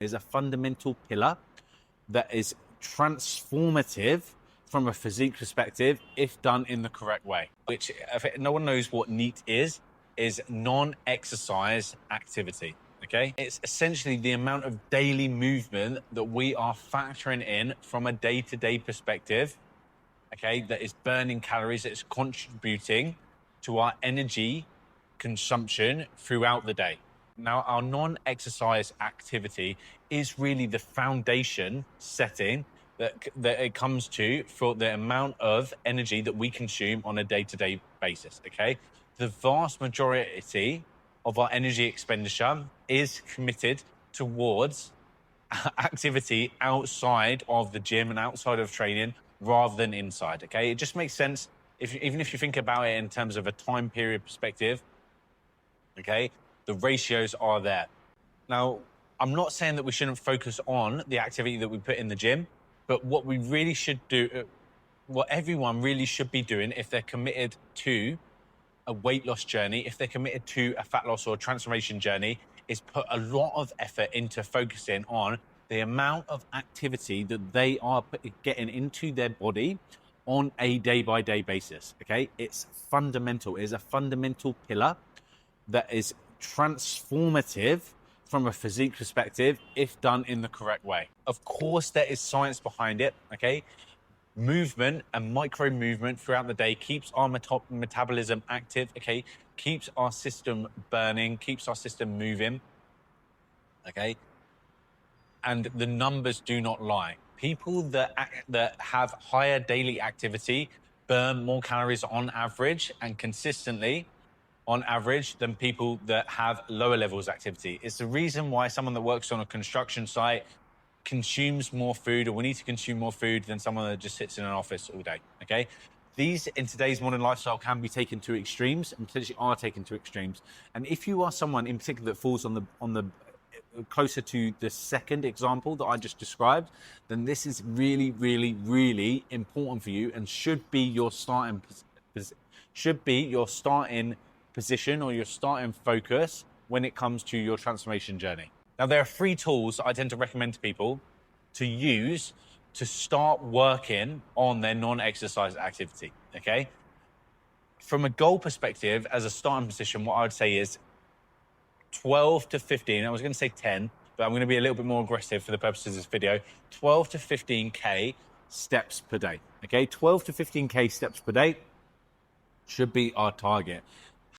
is a fundamental pillar that is transformative from a physique perspective if done in the correct way. Which, if no one knows what NEAT is non-exercise activity. Okay, it's essentially the amount of daily movement that we are factoring in from a day-to-day perspective, okay, that is burning calories, that is contributing to our energy consumption throughout the day. Now, our non-exercise activity is really the foundation setting that it comes to for the amount of energy that we consume on a day-to-day basis, okay? The vast majority of our energy expenditure is committed towards activity outside of the gym and outside of training rather than inside, okay? It just makes sense even if you think about it in terms of a time period perspective, okay? The ratios are there. Now, I'm not saying that we shouldn't focus on the activity that we put in the gym, but what we really should do, what everyone really should be doing if they're committed to a weight loss journey, if they're committed to a fat loss or transformation journey, is put a lot of effort into focusing on the amount of activity that they are getting into their body on a day-by-day basis, okay? It's fundamental. It is a fundamental pillar that is transformative from a physique perspective if done in the correct way. Of course, there is science behind it, okay? Movement and micro movement throughout the day keeps our metabolism active, okay? Keeps our system burning, keeps our system moving, okay? And the numbers do not lie. People that have higher daily activity burn more calories on average and consistently on average than people that have lower levels of activity. It's the reason why someone that works on a construction site consumes more food, or we need to consume more food than someone that just sits in an office all day, okay? These, in today's modern lifestyle, can be taken to extremes and potentially are taken to extremes. And if you are someone in particular that falls on the closer to the second example that I just described, then this is really, really, really important for you and should be your starting position or your starting focus when it comes to your transformation journey. Now, there are 3 tools I tend to recommend to people to use to start working on their non-exercise activity, okay? From a goal perspective, as a starting position, what I would say is 12 to 15, I was gonna say 10, but I'm gonna be a little bit more aggressive for the purposes of this video, 12 to 15K steps per day, okay? 12 to 15K steps per day should be our target.